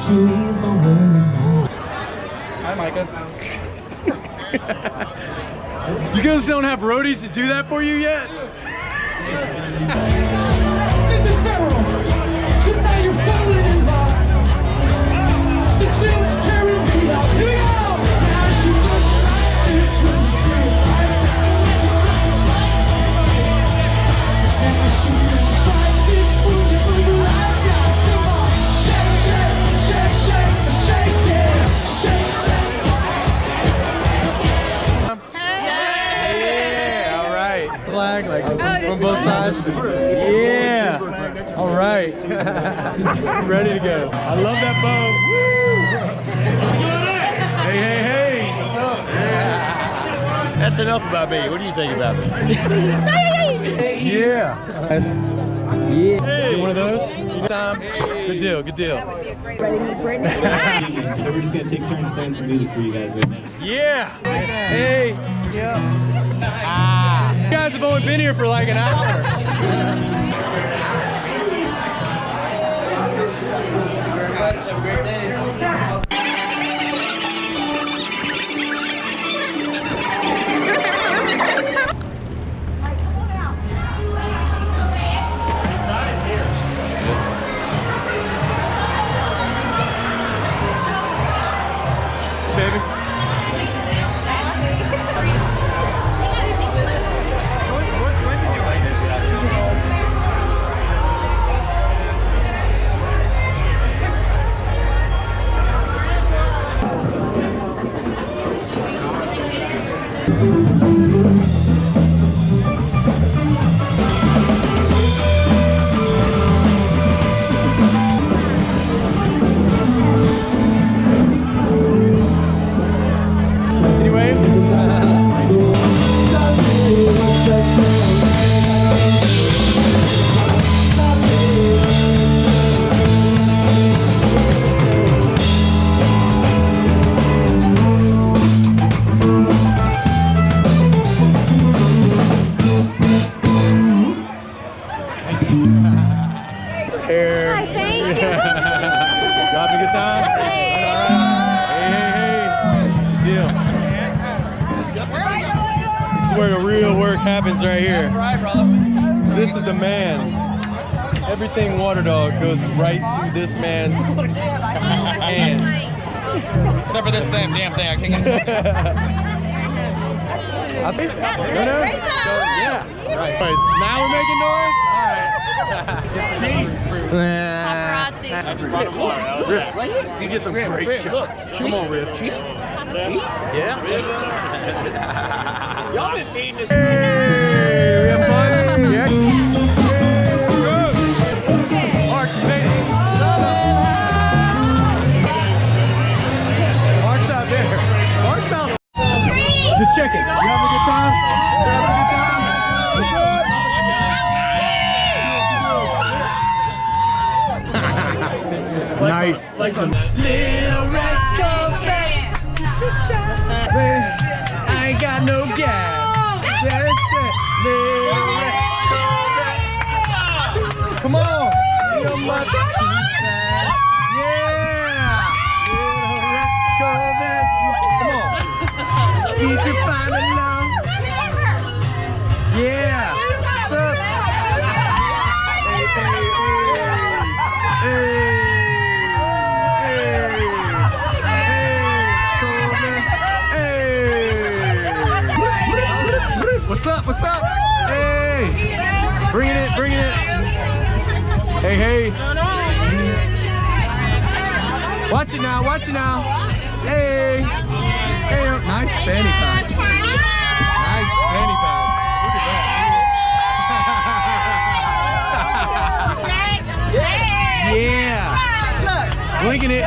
she's my world. Hi, Micah. You guys don't have roadies to do that for you yet? Tonight you're falling in love. This feeling's tearing me up. Here we go. Now she doesn't like this when you do it right. Now she feels like this when you move it right. Come on, shake, shake, shake, shake, shake it, shake, shake. Yeah, all right. Flag, like from both sides. Yeah, all right. Ready to go. I love that bow. Hey, hey, hey. What's up? That's enough about me. What do you think about this? Yeah. Nice. Yeah. Get one of those? Time. Good deal, good deal. So we're just gonna take turns playing some music for you guys right now. Yeah. Hey. Yeah. You guys have only been here for like an hour. Have a great day. Baby. Hair. Hi, thank you. You having a good time? Hey. Hey, hey, hey. Deal. This is where the real work happens right here. This is the man. Everything Water Dog goes right through this man's hands. Except for this damn thing, I can't get it. I think. Great time. Yeah. Right. Now we're making noise. Paparazzi. You get some great shots. Come on, Rip. Yeah. Y'all been feeding this. Hey, we have fun. Yeah. Mark, you made it. Mark's out there. Mark's out. Just checking. You having a good time? You having a good time? What's up? Nice. Little red Corvette. I ain't got no gas. That's it. Little red Corvette. Come on. You're much too fast. Yeah. Little red Corvette. Come on. Need to find a love. Yeah. What's up? Hey, hey, hey. Hey. What's up? What's up? Hey! Bringing it, bringing it. Hey, hey. Watch it now, watch it now. Hey. Hey, nice fanny pack. Nice fanny pack. Look at that. Yeah. Blinking it.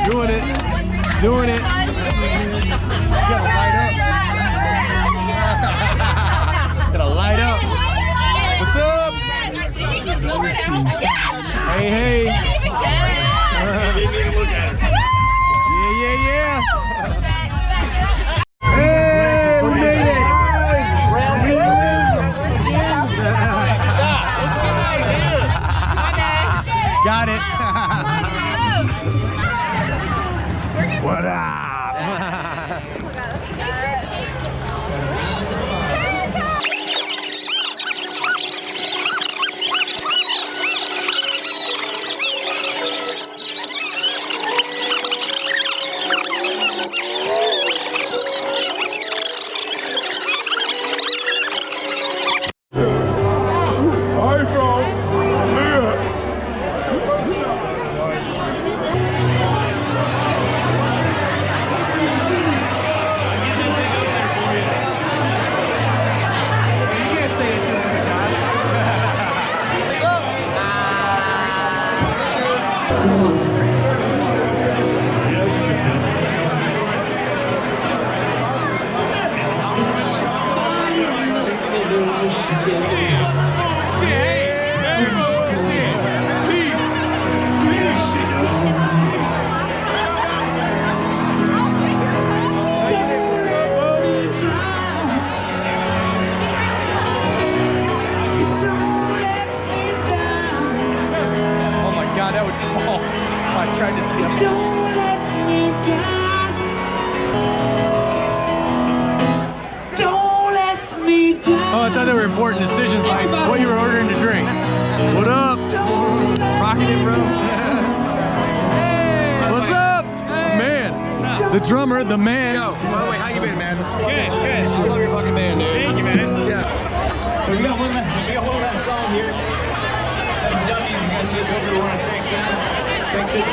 Doing it. Doing it. You gotta light up. Gotta light up. What's up? Hey, hey. Yeah, yeah, yeah. Hey, we made it. got it. What up? Tried to see him. Don't let me down. Don't let me down. Oh, I thought they were important decisions like what you were ordering to drink. What up? Rocking it, bro. Hey, what's up? Man, the drummer, the man. Yo, by the way, how you been, man? Good, good. I love your fucking band, dude. Thank you, man. Yeah. So we got one last song here. Some dummies, we got to go over to one drink. Thank you.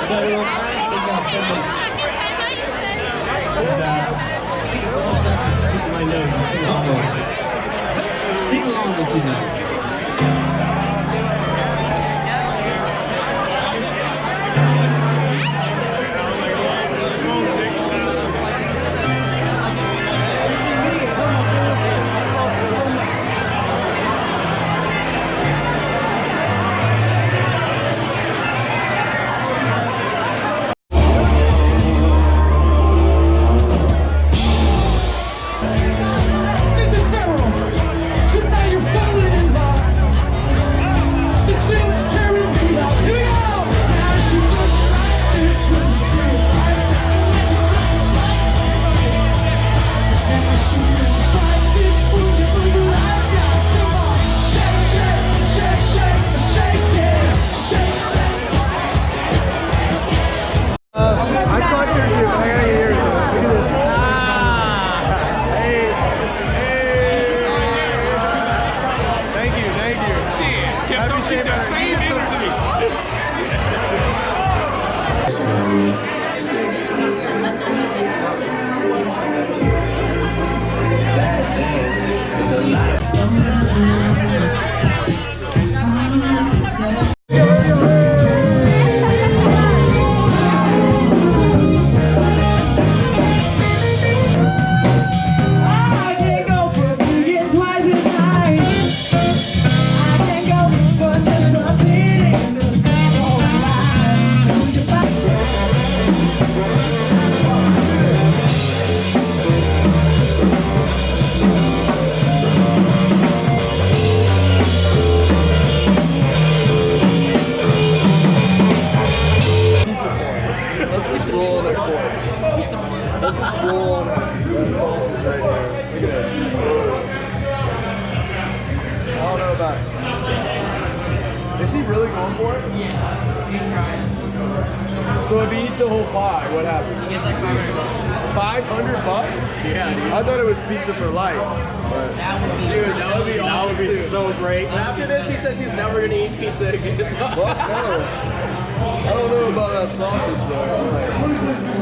Sing along if you know. Let's just roll on that sausage right here. Look at that. I don't know about it. Is he really going for it? Yeah, he's trying. So if he eats a whole pie, what happens? He gets like $500. $500? Yeah, dude. I thought it was pizza for life. But That would be Dude, that would be that awesome. would be too. so great. After this, he says he's never gonna eat pizza again. Fuck no. I don't know about that sausage though.